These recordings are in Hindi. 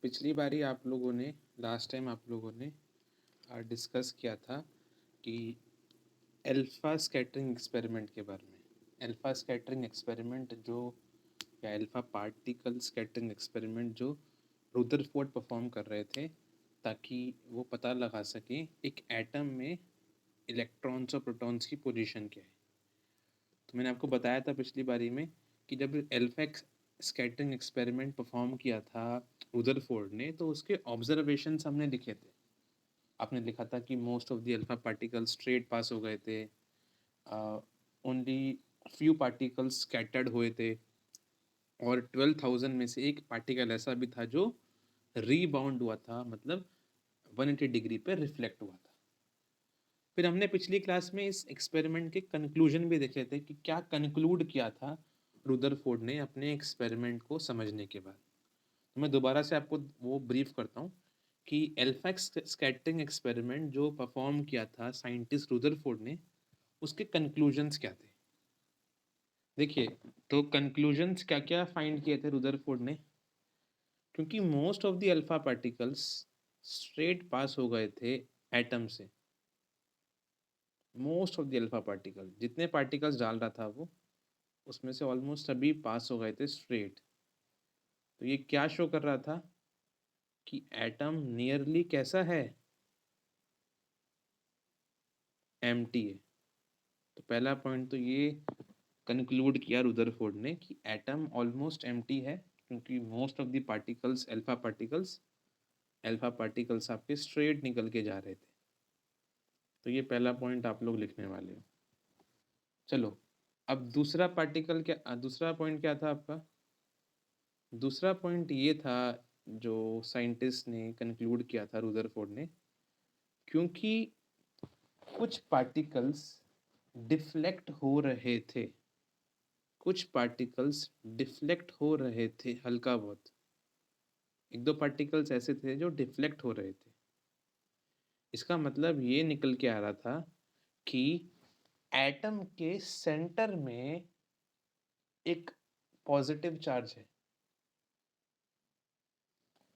पिछली बारी आप लोगों ने लास्ट टाइम आप लोगों ने डिस्कस किया था कि अल्फ़ा स्कैटरिंग एक्सपेरिमेंट के बारे में। अल्फ़ा स्कैटरिंग एक्सपेरिमेंट जो या अल्फ़ा पार्टिकल स्कैटरिंग एक्सपेरिमेंट जो रुदरफोर्ड परफॉर्म कर रहे थे ताकि वो पता लगा सकें एक एटम में इलेक्ट्रॉन्स और प्रोटॉन्स की पोजीशन क्या है। तो मैंने आपको बताया था पिछली बारी में कि जब अल्फ़ा स्कैटरिंग एक्सपेरिमेंट परफॉर्म किया था रुदरफोर्ड ने, तो उसके ऑब्जर्वेशंस हमने लिखे थे। आपने लिखा था कि most of the alpha particles straight pass हो गए थे, ओनली फ्यू पार्टिकल्स स्कैटर्ड हुए थे, और 12,000 में से एक पार्टिकल ऐसा भी था जो रीबाउंड हुआ था, मतलब 180 डिग्री पे रिफ्लेक्ट हुआ था। फिर हमने पिछली क्लास में इस एक्सपेरिमेंट के कंक्लूजन भी देखे थे कि क्या कंक्लूड किया था रुदरफोर्ड ने अपने एक्सपेरिमेंट को समझने के बाद। तो मैं दोबारा से आपको वो ब्रीफ करता हूँ कि अल्फा स्कैटरिंग एक्सपेरिमेंट जो परफॉर्म किया था साइंटिस्ट रुदरफोर्ड ने, उसके कंक्लूजन्स क्या थे। देखिए, तो कंक्लूजन्स क्या क्या फाइंड किए थे रुदरफोर्ड ने। क्योंकि most of the alpha particles straight pass हो गए थे एटम से, most of the alpha particle जितने पार्टिकल्स डाल रहा था वो, उसमें से ऑलमोस्ट सभी पास हो गए थे स्ट्रेट। तो ये क्या शो कर रहा था कि एटम नियरली कैसा है, एम्प्टी है। तो पहला पॉइंट तो ये कंक्लूड किया रुदरफोर्ड ने कि एटम ऑलमोस्ट एम्प्टी है, क्योंकि most of the particles alpha particles आपके स्ट्रेट निकल के जा रहे थे। तो ये पहला पॉइंट आप लोग लिखने वाले हो। चलो, अब दूसरा पॉइंट क्या था आपका। दूसरा पॉइंट ये था जो साइंटिस्ट ने कंक्लूड किया था रुदरफोर्ड ने, क्योंकि कुछ पार्टिकल्स डिफ्लेक्ट हो रहे थे, हल्का बहुत। एक दो पार्टिकल्स ऐसे थे जो डिफ्लेक्ट हो रहे थे। इसका मतलब ये निकल के आ रहा था कि एटम के सेंटर में एक पॉजिटिव चार्ज है,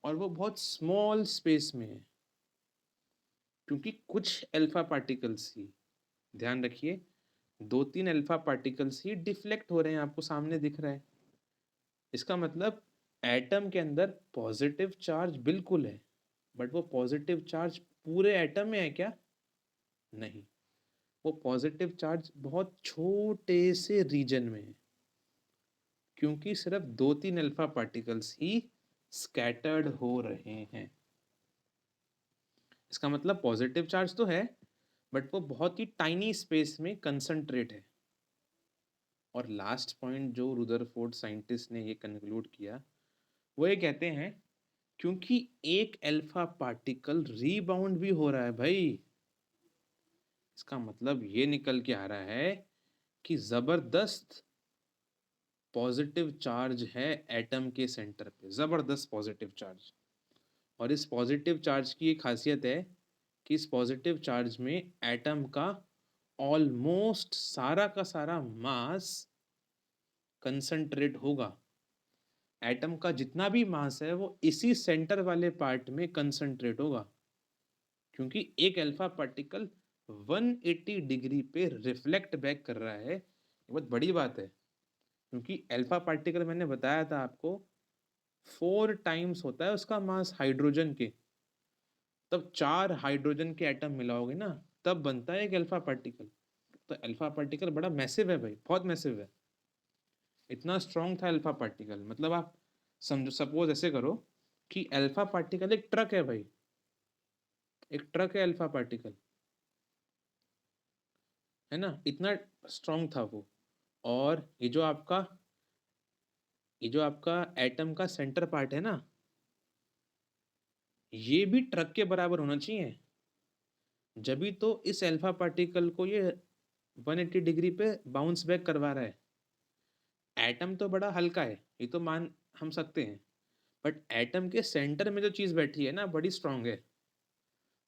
और वो बहुत स्मॉल स्पेस में है। क्योंकि कुछ अल्फा पार्टिकल्स ही, ध्यान रखिए, 2-3 अल्फा पार्टिकल्स ही डिफ्लेक्ट हो रहे हैं, आपको सामने दिख रहा है। इसका मतलब एटम के अंदर पॉजिटिव चार्ज बिल्कुल है, बट वो पॉजिटिव चार्ज पूरे एटम में है क्या? नहीं, वो पॉजिटिव चार्ज बहुत छोटे से रीजन में है, क्योंकि सिर्फ 2-3 अल्फा पार्टिकल्स ही स्कैटर्ड हो रहे हैं। इसका मतलब पॉजिटिव चार्ज तो है, बट वो बहुत ही टाइनी स्पेस में कंसंट्रेट है। और लास्ट पॉइंट जो रुदरफोर्ड साइंटिस्ट ने ये कंक्लूड किया, वो ये कहते हैं क्योंकि एक अल्फा पार्टिकल रीबाउंड भी हो रहा है भाई। इसका मतलब ये निकल के आ रहा है कि जबरदस्त पॉजिटिव चार्ज है एटम के सेंटर पे, जबरदस्त पॉजिटिव चार्ज। और इस पॉजिटिव चार्ज की एक खासियत है कि इस पॉजिटिव चार्ज में एटम का ऑलमोस्ट सारा का सारा मास कंसंट्रेट होगा। एटम का जितना भी मास है वो इसी सेंटर वाले पार्ट में कंसंट्रेट होगा, क्योंकि एक अल्फा पार्टिकल 180 डिग्री पे रिफ्लेक्ट बैक कर रहा है। ये बहुत बड़ी बात है, क्योंकि अल्फा पार्टिकल मैंने बताया था आपको 4 टाइम्स होता है उसका मास हाइड्रोजन के। तब 4 हाइड्रोजन के एटम मिलाओगे ना, तब बनता है एक अल्फा पार्टिकल। तो अल्फा पार्टिकल बड़ा मैसिव है भाई, बहुत मैसिव है। इतना स्ट्रॉन्ग था अल्फा पार्टिकल। मतलब आप समझो, सपोज ऐसे करो कि अल्फा पार्टिकल एक ट्रक है भाई, एक ट्रक है अल्फा पार्टिकल, है ना, इतना स्ट्रॉन्ग था वो। और ये जो आपका एटम का सेंटर पार्ट है ना, ये भी ट्रक के बराबर होना चाहिए। जब भी तो इस अल्फा पार्टिकल को ये 180 डिग्री पे बाउंस बैक करवा रहा है। एटम तो बड़ा हल्का है, ये तो मान हम सकते हैं, बट एटम के सेंटर में जो चीज बैठी है ना, बड़ी स्ट्रांग है,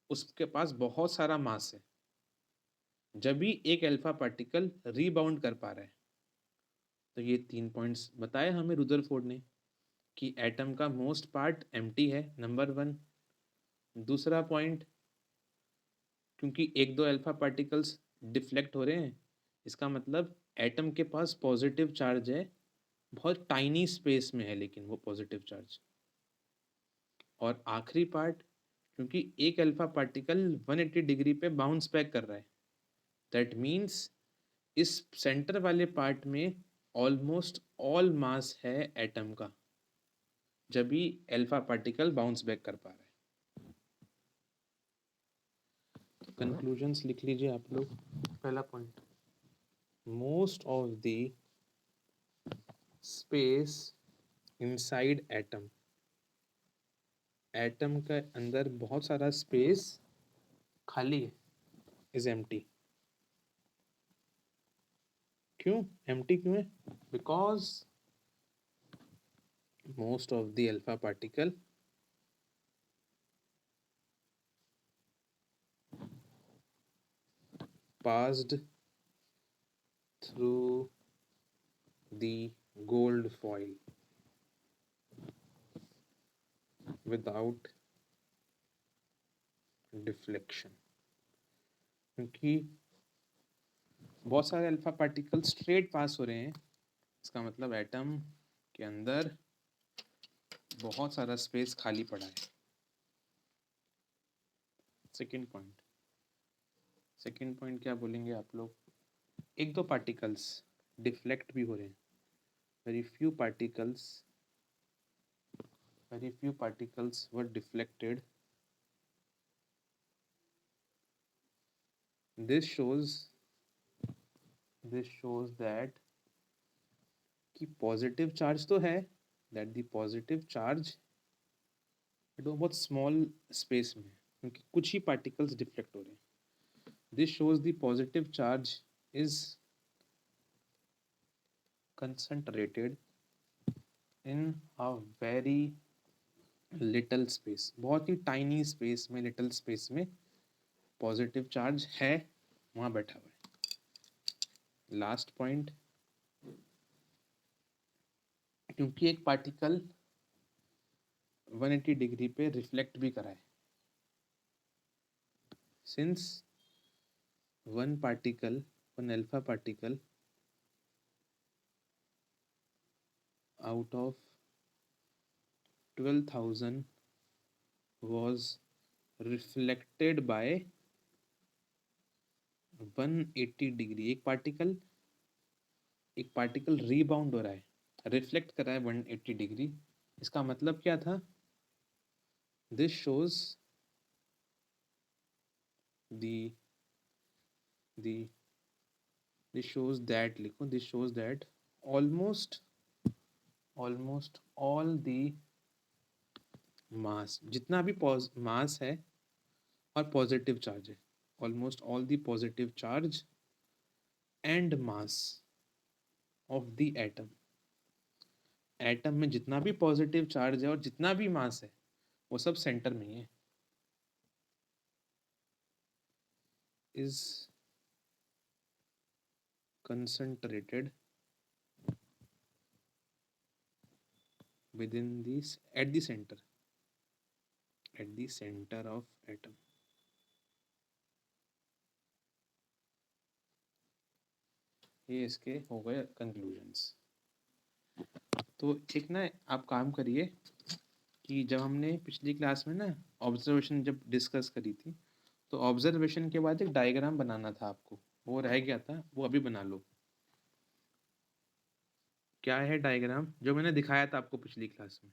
उसके पास बहुत सारा मास है। जब भी एक अल्फा पार्टिकल रीबाउंड कर पा रहा है। तो ये 3 पॉइंट्स बताए हमें रुदरफोर्ड ने। कि एटम का मोस्ट पार्ट एम्प्टी है, नंबर वन। दूसरा पॉइंट, क्योंकि एक दो अल्फा पार्टिकल्स डिफ्लेक्ट हो रहे हैं, इसका मतलब एटम के पास पॉजिटिव चार्ज है, बहुत टाइनी स्पेस में है लेकिन वो पॉजिटिव चार्ज। और आखिरी पार्ट, क्योंकि एक अल्फा पार्टिकल 180 डिग्री पे बाउंस बैक कर रहा है, दैट मीन्स इस सेंटर वाले पार्ट में ऑलमोस्ट ऑल मास है एटम का, जब भी अल्फा पार्टिकल बाउंस बैक कर पा रहा है। तो कंक्लूजन्स लिख लीजिए आप लोग। पहला point, most of the space inside atom, atom के अंदर बहुत सारा स्पेस खाली है, इज एम्प्टी। क्यों एम्प्टी क्यों है? Because most of the alpha particle passed through the gold foil without deflection। क्योंकि बहुत सारे अल्फा पार्टिकल स्ट्रेट पास हो रहे हैं, इसका मतलब एटम के अंदर बहुत सारा स्पेस खाली पड़ा है। सेकंड पॉइंट, सेकंड पॉइंट क्या बोलेंगे आप लोग? एक दो पार्टिकल्स डिफ्लेक्ट भी हो रहे हैं, very few particles were deflected. This shows that कि पॉजिटिव चार्ज तो है, that the positive charge but वो बहुत स्मॉल स्पेस में है, क्योंकि कुछ ही पार्टिकल्स डिफ्लेक्ट हो रहे हैं। This shows the positive charge is concentrated in a very little space, बहुत ही टाइनी स्पेस में, लिटल स्पेस में पॉजिटिव चार्ज है, वहाँ बैठा हुआ है। लास्ट पॉइंट, क्योंकि एक पार्टिकल 180 डिग्री पे रिफ्लेक्ट भी करा है, since one alpha particle out of 12,000 was reflected by 180 degree. एक पार्टिकल रीबाउंड हो रहा है, रिफ्लेक्ट कर रहा है 180 डिग्री। इसका मतलब क्या था? This shows the this shows that, लिखो, this shows that almost all the mass, जितना भी मास है और पॉजिटिव चार्ज है, almost all the positive charge and mass of the atom, atom में जितना भी पॉजिटिव चार्ज है और जितना भी मास है वो सब सेंटर में ही है, is concentrated with in this at the centre of atom. ये इसके हो गए कंक्लूजन्स। तो एक ना आप काम करिए कि जब हमने पिछली क्लास में ना ऑब्जर्वेशन जब डिस्कस करी थी, तो ऑब्जर्वेशन के बाद एक डायग्राम बनाना था आपको, वो रह गया था, वो अभी बना लो। क्या है डायग्राम? जो मैंने दिखाया था आपको पिछली क्लास में,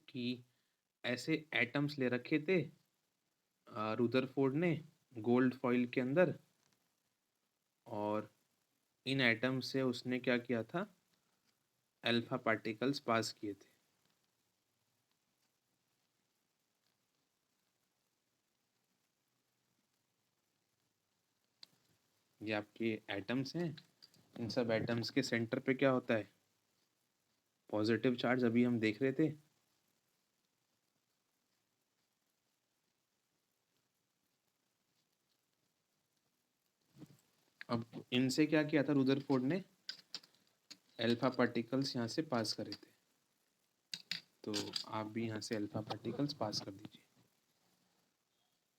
कि ऐसे एटम्स ले रखे थे रुदरफोर्ड ने गोल्ड फॉइल के अंदर, और इन एटम से उसने क्या किया था, अल्फा पार्टिकल्स पास किए थे। ये आपके एटम्स हैं, इन सब एटम्स के सेंटर पे क्या होता है? पॉजिटिव चार्ज, अभी हम देख रहे थे। अब इनसे क्या किया था रुदरफोर्ड ने? अल्फा पार्टिकल्स यहाँ से पास करे थे। तो आप भी यहाँ से अल्फा पार्टिकल्स पास कर दीजिए,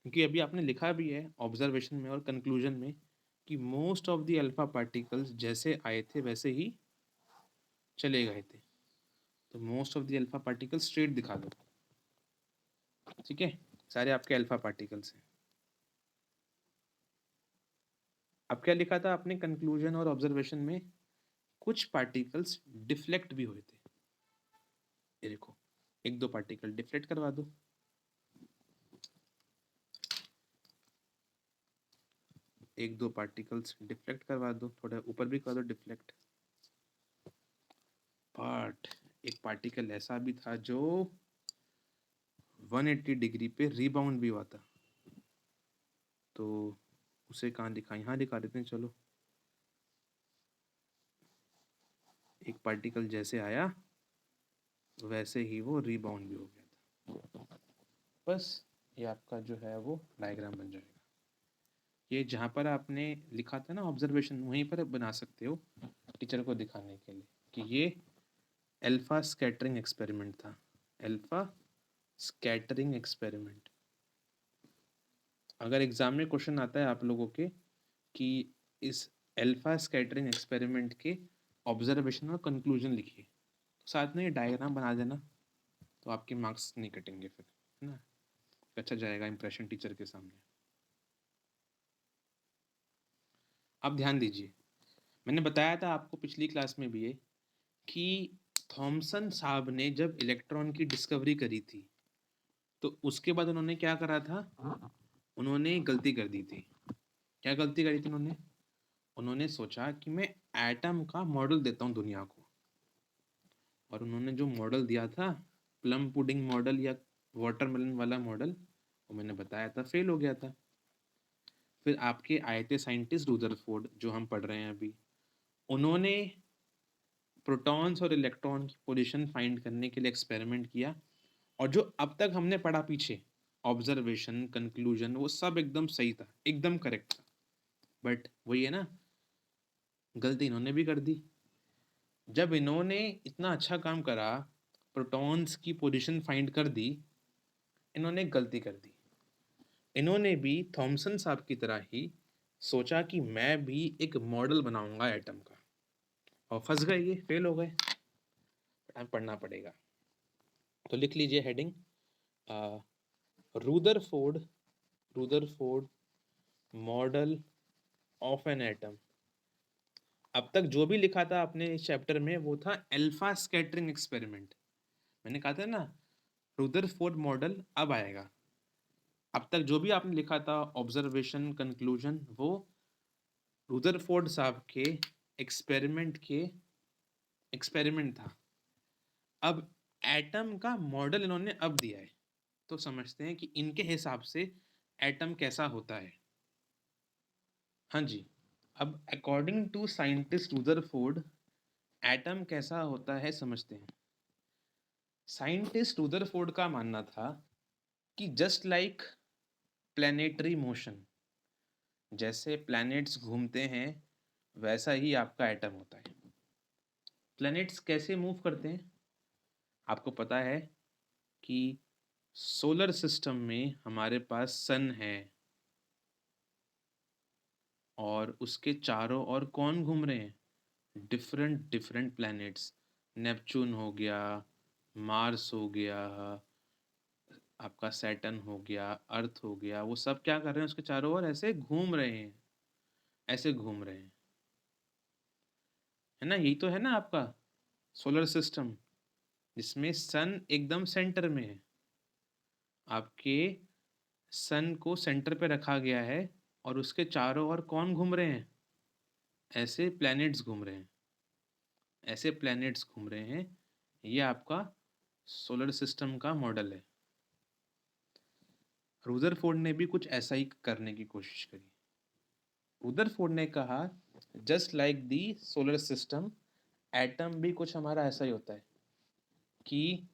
क्योंकि अभी आपने लिखा भी है ऑब्जर्वेशन में और कंक्लूजन में कि most of the alpha particles जैसे आए थे वैसे ही चले गए थे। तो most of the alpha particles straight दिखा दो, ठीक है, सारे आपके अल्फा पार्टिकल्स हैं। अब क्या लिखा था आपने कंक्लूजन और ऑब्जर्वेशन में? कुछ पार्टिकल्स डिफ्लेक्ट भी हुए थे। ये देखो, एक दो पार्टिकल डिफ्लेक्ट करवा दो, एक दो पार्टिकल्स डिफ्लेक्ट करवा दो, थोड़ा ऊपर भी कर दो डिफ्लेक्ट। बट एक पार्टिकल ऐसा भी था जो 180 डिग्री पे रिबाउंड भी हुआ था, तो उसे कहाँ दिखा, यहाँ दिखा देते हैं। चलो, एक पार्टिकल जैसे आया वैसे ही वो रिबाउंड भी हो गया था। बस ये आपका जो है वो डायग्राम बन जाएगा। ये जहाँ पर आपने लिखा था ना ऑब्जर्वेशन, वहीं पर बना सकते हो टीचर को दिखाने के लिए कि ये अल्फा स्कैटरिंग एक्सपेरिमेंट था। Alpha scattering experiment. अगर एग्जाम में क्वेश्चन आता है आप लोगों के कि इस अल्फा स्कैटरिंग एक्सपेरिमेंट के ऑब्जर्वेशन और कंक्लूजन लिखिए, तो साथ में ये डायग्राम बना देना, तो आपके मार्क्स नहीं कटेंगे फिर, है ना, अच्छा जाएगा इंप्रेशन टीचर के सामने। अब ध्यान दीजिए, मैंने बताया था आपको पिछली क्लास में भी ये कि थॉमसन साहब ने जब इलेक्ट्रॉन की डिस्कवरी करी थी तो उसके बाद उन्होंने क्या करा था, उन्होंने गलती कर दी थी। क्या गलती करी थी उन्होंने? उन्होंने सोचा कि मैं एटम का मॉडल देता हूँ दुनिया को, और उन्होंने जो मॉडल दिया था प्लम पुडिंग मॉडल या वाटरमेलन वाला मॉडल, वो मैंने बताया था फेल हो गया था। फिर आपके आए थे साइंटिस्ट रुदरफोर्ड, जो हम पढ़ रहे हैं अभी, उन्होंने प्रोटॉन्स और इलेक्ट्रॉन की पोजीशन फाइंड करने के लिए एक्सपेरिमेंट किया, और जो अब तक हमने पढ़ा पीछे ऑब्जर्वेशन कंक्लूजन, वो सब एकदम सही था, एकदम करेक्ट था। बट वही है ना, गलती इन्होंने भी कर दी। जब इन्होंने इतना अच्छा काम करा, प्रोटॉन्स की पोजीशन फाइंड कर दी, इन्होंने गलती कर दी। इन्होंने भी थॉमसन साहब की तरह ही सोचा कि मैं भी एक मॉडल बनाऊंगा एटम का, और फंस गए, ये फेल हो गए। पढ़ना पड़ेगा, तो लिख लीजिए heading, Rutherford Rutherford model of an atom. अब तक जो भी लिखा था आपने इस चैप्टर में वो था अल्फा स्कैटरिंग एक्सपेरिमेंट। मैंने कहा था ना रुदरफोर्ड मॉडल अब आएगा। अब तक जो भी आपने लिखा था ऑब्जर्वेशन कंक्लूजन, वो रुदरफोर्ड साहब के एक्सपेरिमेंट था। अब एटम का मॉडल इन्होंने अब दिया है, तो समझते हैं कि इनके हिसाब से एटम कैसा होता है। हाँ जी, अब according to scientist Rutherford atom कैसा होता है समझते हैं। साइंटिस्ट रुदरफोर्ड का मानना था कि जस्ट लाइक प्लैनेटरी मोशन, जैसे प्लैनेट्स घूमते हैं वैसा ही आपका एटम होता है। प्लैनेट्स कैसे मूव करते हैं? आपको पता है कि सोलर सिस्टम में हमारे पास सन है, और उसके चारों ओर कौन घूम रहे हैं? Different different planets. नेपच्यून हो गया, मार्स हो गया, आपका सैटर्न हो गया, अर्थ हो गया, वो सब क्या कर रहे हैं? उसके चारों ओर ऐसे घूम रहे हैं, ऐसे घूम रहे हैं, है ना। यही तो है ना आपका सोलर सिस्टम, जिसमें सन एकदम सेंटर में है। आपके सन को सेंटर पे रखा गया है, और उसके चारों ओर कौन घूम रहे हैं? ऐसे प्लैनेट्स घूम रहे हैं, ऐसे प्लैनेट्स घूम रहे हैं। ये आपका सोलर सिस्टम का मॉडल है। रुदरफोर्ड ने भी कुछ ऐसा ही करने की कोशिश करी। रुदरफोर्ड ने कहा just like the solar system, atom भी कुछ हमारा ऐसा ही होता है कि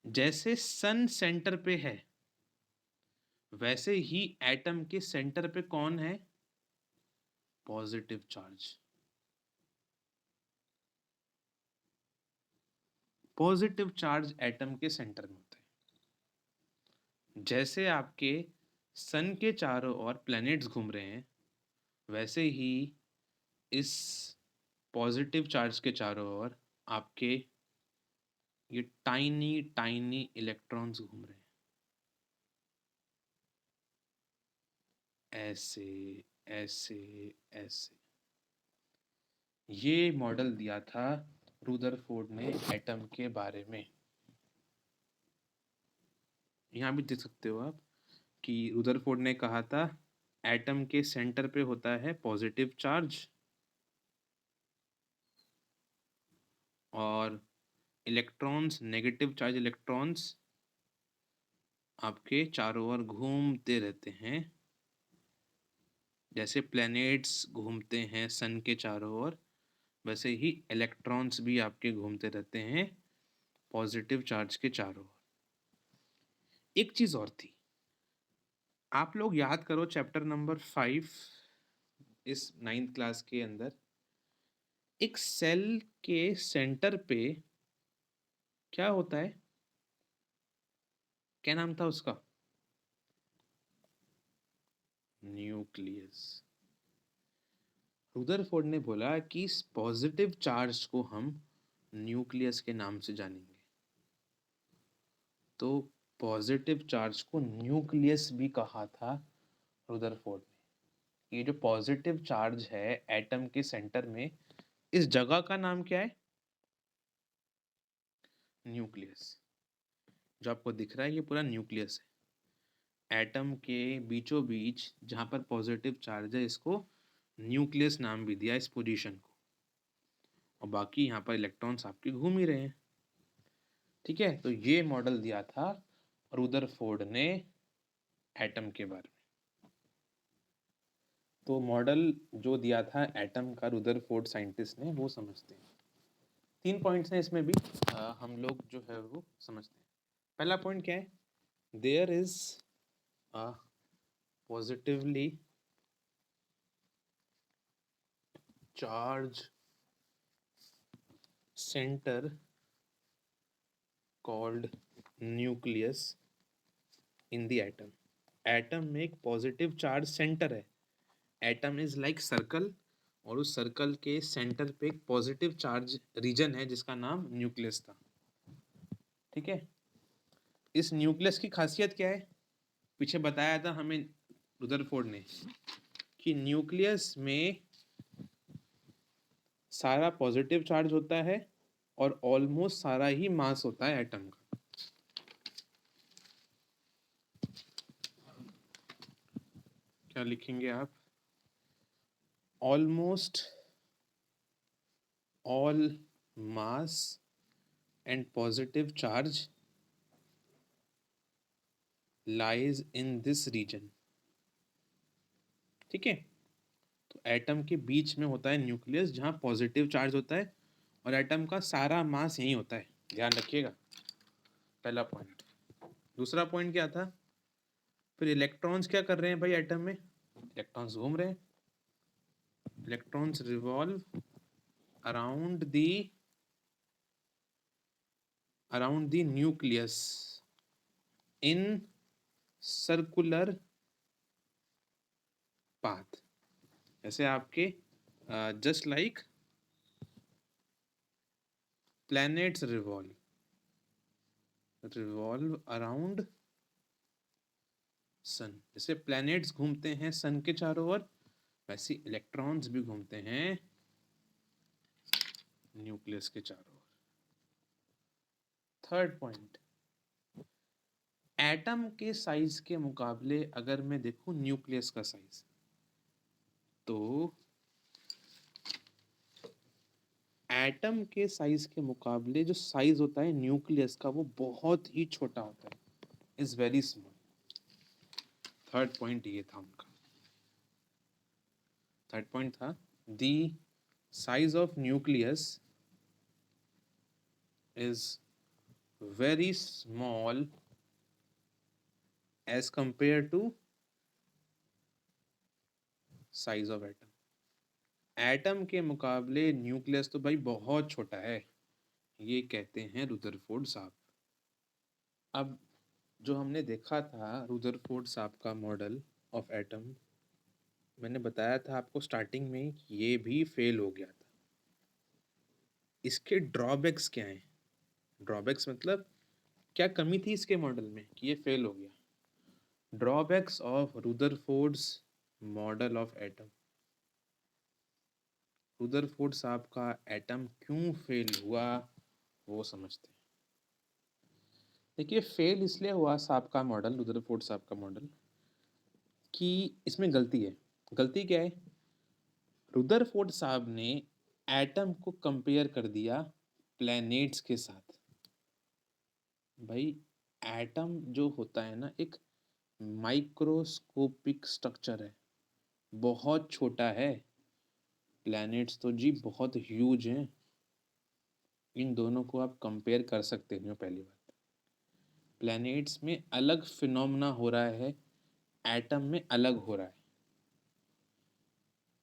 जैसे सन सेंटर पे है वैसे ही एटम के सेंटर पे कौन है? Positive charge. Positive charge atom के सेंटर में होता है। जैसे आपके सन के चारों ओर प्लैनेट्स घूम रहे हैं, वैसे ही इस पॉजिटिव चार्ज के चारों ओर आपके ये टाइनी टाइनी इलेक्ट्रॉन्स घूम रहे हैं, ऐसे ऐसे ऐसे। ये मॉडल दिया था रुदरफोर्ड ने एटम के बारे में। यहाँ भी देख सकते हो आप कि रुदरफोर्ड ने कहा था एटम के सेंटर पे होता है पॉजिटिव चार्ज और इलेक्ट्रॉन्स, नेगेटिव चार्ज इलेक्ट्रॉन्स आपके चारों ओर घूमते रहते हैं। जैसे प्लैनेट्स घूमते हैं सन के चारों ओर, वैसे ही इलेक्ट्रॉन्स भी आपके घूमते रहते हैं पॉजिटिव चार्ज के चारों ओर। एक चीज और थी, आप लोग याद करो चैप्टर नंबर 5 इस 9th क्लास के अंदर, एक सेल के सेंटर पे क्या होता है, क्या नाम था उसका? न्यूक्लियस। रुदरफोर्ड ने बोला कि इस पॉजिटिव चार्ज को हम न्यूक्लियस के नाम से जानेंगे। तो पॉजिटिव चार्ज को न्यूक्लियस भी कहा था रुदरफोर्ड ने। ये जो पॉजिटिव चार्ज है एटम के सेंटर में, इस जगह का नाम क्या है? न्यूक्लियस। जो आपको दिख रहा है ये पूरा न्यूक्लियस है। एटम के बीचों बीच जहाँ पर पॉजिटिव चार्ज है, इसको न्यूक्लियस नाम भी दिया इस पोजीशन को। और बाकी यहाँ पर इलेक्ट्रॉन्स आपके घूम ही रहे हैं। ठीक है, तो ये मॉडल दिया था रुदरफोर्ड ने एटम के बारे में। तो मॉडल जो दिया था एटम का रुदरफोर्ड साइंटिस्ट ने, वो समझते हैं। 3 पॉइंट्स हैं इसमें भी, हम लोग जो है वो समझते हैं। पहला पॉइंट क्या है? There is a positively charge centre called nucleus in the atom. Atom में एक पॉजिटिव चार्ज सेंटर है। एटम इज लाइक सर्कल, और उस सर्कल के सेंटर पे एक पॉजिटिव चार्ज रीजन है जिसका नाम न्यूक्लियस था। ठीक है, इस न्यूक्लियस की खासियत क्या है? पीछे बताया था हमें रुदरफोर्ड ने कि न्यूक्लियस में सारा पॉजिटिव चार्ज होता है और ऑलमोस्ट सारा ही मास होता है एटम का। क्या लिखेंगे आप? Almost all mass and positive charge lies in this region. ठीक है, तो एटम के बीच में होता है न्यूक्लियस जहां पॉजिटिव चार्ज होता है, और एटम का सारा मास यही होता है। ध्यान रखिएगा, पहला पॉइंट। दूसरा पॉइंट क्या था? फिर इलेक्ट्रॉन्स क्या कर रहे हैं भाई एटम में? इलेक्ट्रॉन्स घूम रहे हैं। Electrons revolve around the nucleus in circular path. जैसे आपके just like planets revolve around sun. जैसे प्लैनेट्स घूमते हैं सन के चारों ओर, वैसे इलेक्ट्रॉन्स भी घूमते हैं न्यूक्लियस के चारों ओर। थर्ड पॉइंट, एटम के साइज के मुकाबले अगर मैं देखूं न्यूक्लियस का साइज, तो एटम के साइज के मुकाबले जो साइज होता है न्यूक्लियस का, वो बहुत ही छोटा होता है, is very small. Third point ये था उनका। थर्ड पॉइंट था the size of nucleus is very small as compared to size of atom। Atom के मुकाबले न्यूक्लियस तो भाई बहुत छोटा है, ये कहते हैं रुदरफोर्ड साहब। अब जो हमने देखा था रुदरफोर्ड साहब का मॉडल ऑफ एटम, मैंने बताया था आपको स्टार्टिंग में कि ये भी फेल हो गया था। इसके ड्रॉबैक्स क्या हैं? ड्रॉबैक्स मतलब क्या कमी थी इसके मॉडल में कि ये फेल हो गया? Drawbacks of Rutherford's model of atom. Rutherford साहब का एटम क्यों फेल हुआ वो समझते हैं। देखिए, फेल इसलिए हुआ साहब का मॉडल, रुदरफोर्ड साहब का मॉडल, कि इसमें गलती है। गलती क्या है? रुदरफोर्ड साहब ने एटम को कंपेयर कर दिया प्लैनेट्स के साथ। भाई, एटम जो होता है ना, एक माइक्रोस्कोपिक स्ट्रक्चर है, बहुत छोटा है। प्लैनेट्स तो जी बहुत ह्यूज हैं। इन दोनों को आप कंपेयर कर सकते हो। पहली बात, प्लैनेट्स में अलग फिनोमेना हो रहा है, एटम में अलग हो रहा है।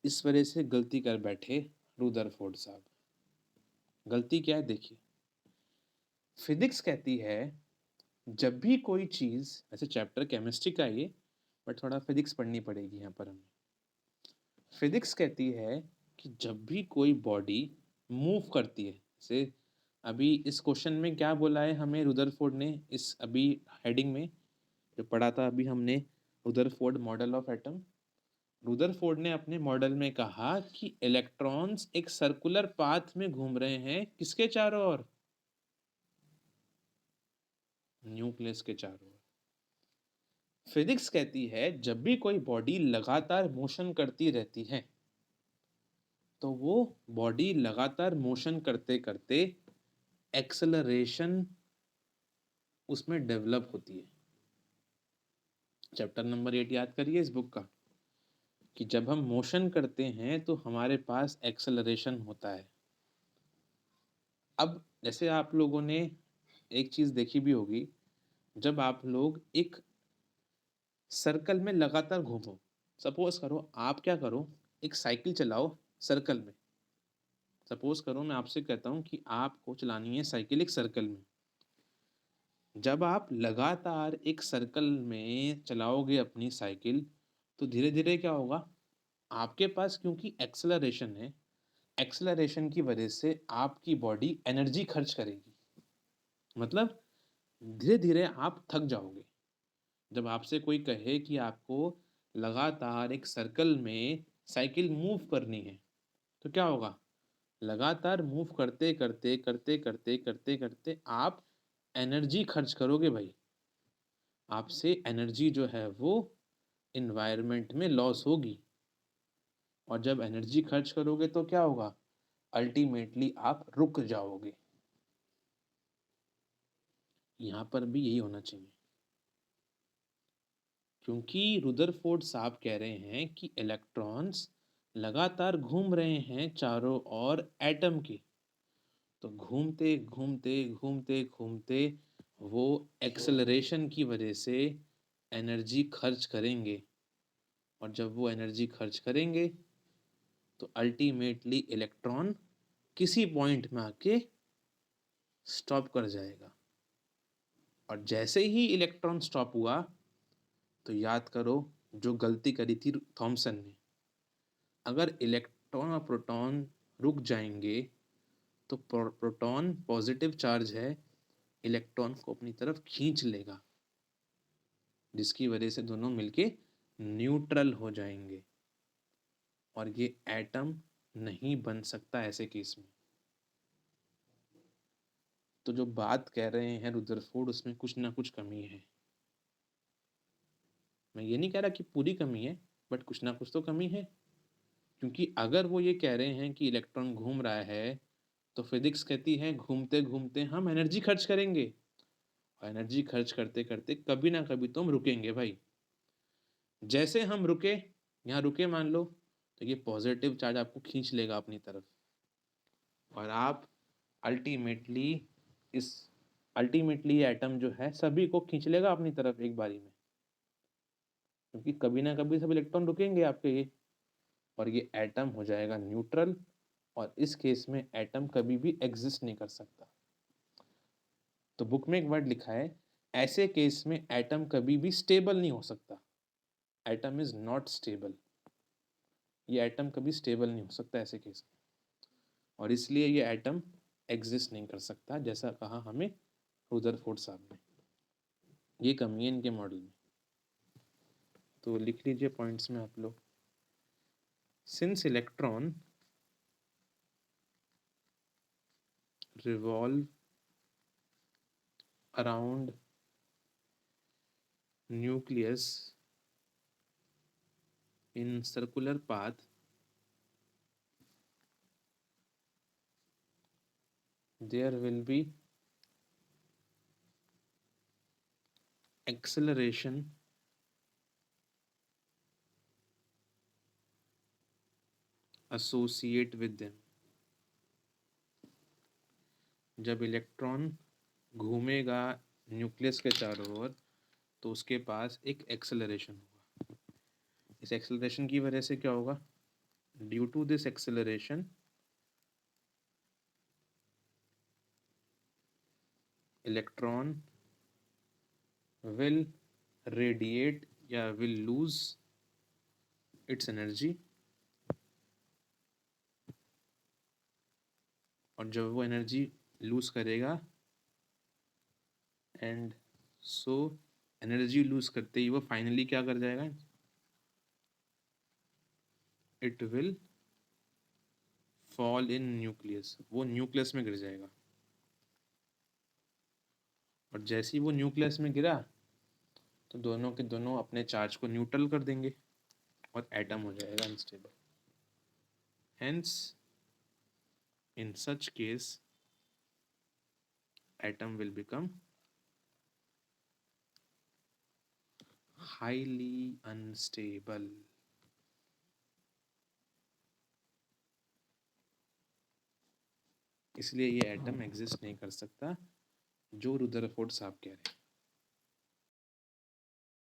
इस वजह से गलती कर बैठे रुदरफोर्ड साहब। गलती क्या है देखिए, फिजिक्स कहती है जब भी कोई चीज़, ऐसे चैप्टर केमिस्ट्री का है ये, बट थोड़ा फिजिक्स पढ़नी पड़ेगी यहाँ पर हमें। फिजिक्स कहती है कि जब भी कोई बॉडी मूव करती है, जैसे अभी इस क्वेश्चन में क्या बोला है हमें रुदरफोर्ड ने, इस अभी हेडिंग में जो पढ़ा था अभी हमने, Rutherford model of atom. Rutherford ने अपने मॉडल में कहा कि इलेक्ट्रॉन्स एक सर्कुलर पाथ में घूम रहे हैं, किसके चारों ओर? न्यूक्लियस के चारों ओर। फिजिक्स कहती है जब भी कोई बॉडी लगातार मोशन करती रहती है, तो वो बॉडी लगातार मोशन करते करते एक्सेलरेशन उसमें डेवलप होती है। चैप्टर नंबर 8 याद करिए इस बुक का, कि जब हम मोशन करते हैं तो हमारे पास एक्सेलरेशन होता है। अब जैसे आप लोगों ने एक चीज़ देखी भी होगी, जब आप लोग एक सर्कल में लगातार घूमो, सपोज करो आप क्या करो, एक साइकिल चलाओ सर्कल में। सपोज करो मैं आपसे कहता हूँ कि आपको चलानी है साइकिल एक सर्कल में। जब आप लगातार एक सर्कल में चलाओगे अपनी साइकिल, तो धीरे धीरे क्या होगा, आपके पास क्योंकि एक्सेलरेशन है, एक्सेलरेशन की वजह से आपकी बॉडी एनर्जी खर्च करेगी। मतलब धीरे धीरे आप थक जाओगे। जब आपसे कोई कहे कि आपको लगातार एक सर्कल में साइकिल मूव करनी है, तो क्या होगा, लगातार मूव करते करते करते करते करते करते आप एनर्जी खर्च करोगे भाई। आपसे एनर्जी जो है वो इन्वायरमेंट में लॉस होगी, और जब एनर्जी खर्च करोगे तो क्या होगा, अल्टीमेटली आप रुक जाओगे। यहाँ पर भी यही होना चाहिए, क्योंकि रुदरफोर्ड साहब कह रहे हैं कि इलेक्ट्रॉन्स लगातार घूम रहे हैं चारों ओर एटम के, तो घूमते घूमते घूमते घूमते वो एक्सेलरेशन की वजह से एनर्जी खर्च करेंगे, और जब वो एनर्जी खर्च करेंगे तो अल्टीमेटली इलेक्ट्रॉन किसी पॉइंट में आके स्टॉप कर जाएगा। और जैसे ही इलेक्ट्रॉन स्टॉप हुआ, तो याद करो जो गलती करी थी थॉमसन ने। अगर इलेक्ट्रॉन और प्रोटॉन रुक जाएंगे तो प्रोटॉन पॉजिटिव चार्ज है, इलेक्ट्रॉन को अपनी तरफ खींच लेगा, जिसकी वजह से दोनों मिलके न्यूट्रल हो जाएंगे, और ये एटम नहीं बन सकता ऐसे केस में। तो जो बात कह रहे हैं रुदरफोर्ड, उसमें कुछ ना कुछ कमी है। मैं ये नहीं कह रहा कि पूरी कमी है, बट कुछ ना कुछ तो कमी है। क्योंकि अगर वो ये कह रहे हैं कि इलेक्ट्रॉन घूम रहा है, तो फिजिक्स कहती है घूमते घूमते हम एनर्जी खर्च करेंगे, और एनर्जी खर्च करते करते कभी ना कभी तो हम रुकेंगे भाई। जैसे हम रुके, यहाँ रुके मान लो, तो ये पॉजिटिव चार्ज आपको खींच लेगा अपनी तरफ, और आप अल्टीमेटली इस अल्टीमेटली ये एटम जो है सभी को खींच लेगा अपनी तरफ एक बारी में, क्योंकि कभी ना कभी सब इलेक्ट्रॉन रुकेंगे आपके ये, और ये एटम हो जाएगा न्यूट्रल, और इस केस में एटम कभी भी एग्जिस्ट नहीं कर सकता। तो बुक में एक वर्ड लिखा है, ऐसे केस में एटम कभी भी स्टेबल नहीं हो सकता। एटम इज नॉट स्टेबल, ये एटम कभी स्टेबल नहीं हो सकता ऐसे केस में, और इसलिए ये एटम एग्जिस्ट नहीं कर सकता, जैसा कहा हमें रुदरफोर्ड साहब ने। ये कमी है इनके मॉडल में। तो लिख लीजिए पॉइंट्स में आप लोग। Since electron revolve around nucleus in circular path, there will be acceleration associate with them। जब इलेक्ट्रॉन घूमेगा न्यूक्लियस के चारों ओर तो उसके पास एक एक्सेलरेशन होगा। इस एक्सेलरेशन की वजह से क्या होगा? Due to this acceleration electron will radiate या विल लूज इट्स एनर्जी, और जब वो एनर्जी लूज करेगा एंड सो एनर्जी लूज करते ही वो फाइनली क्या कर जाएगा? It will fall in nucleus, वो न्यूक्लियस में गिर जाएगा, और जैसे ही वो न्यूक्लियस में गिरा तो दोनों के दोनों अपने चार्ज को न्यूट्रल कर देंगे और एटम हो जाएगा unstable. Hence in such case atom will become highly unstable. इसलिए ये एटम एग्जिस्ट नहीं कर सकता, जो रुदरफोर्ड साहब कह रहे हैं।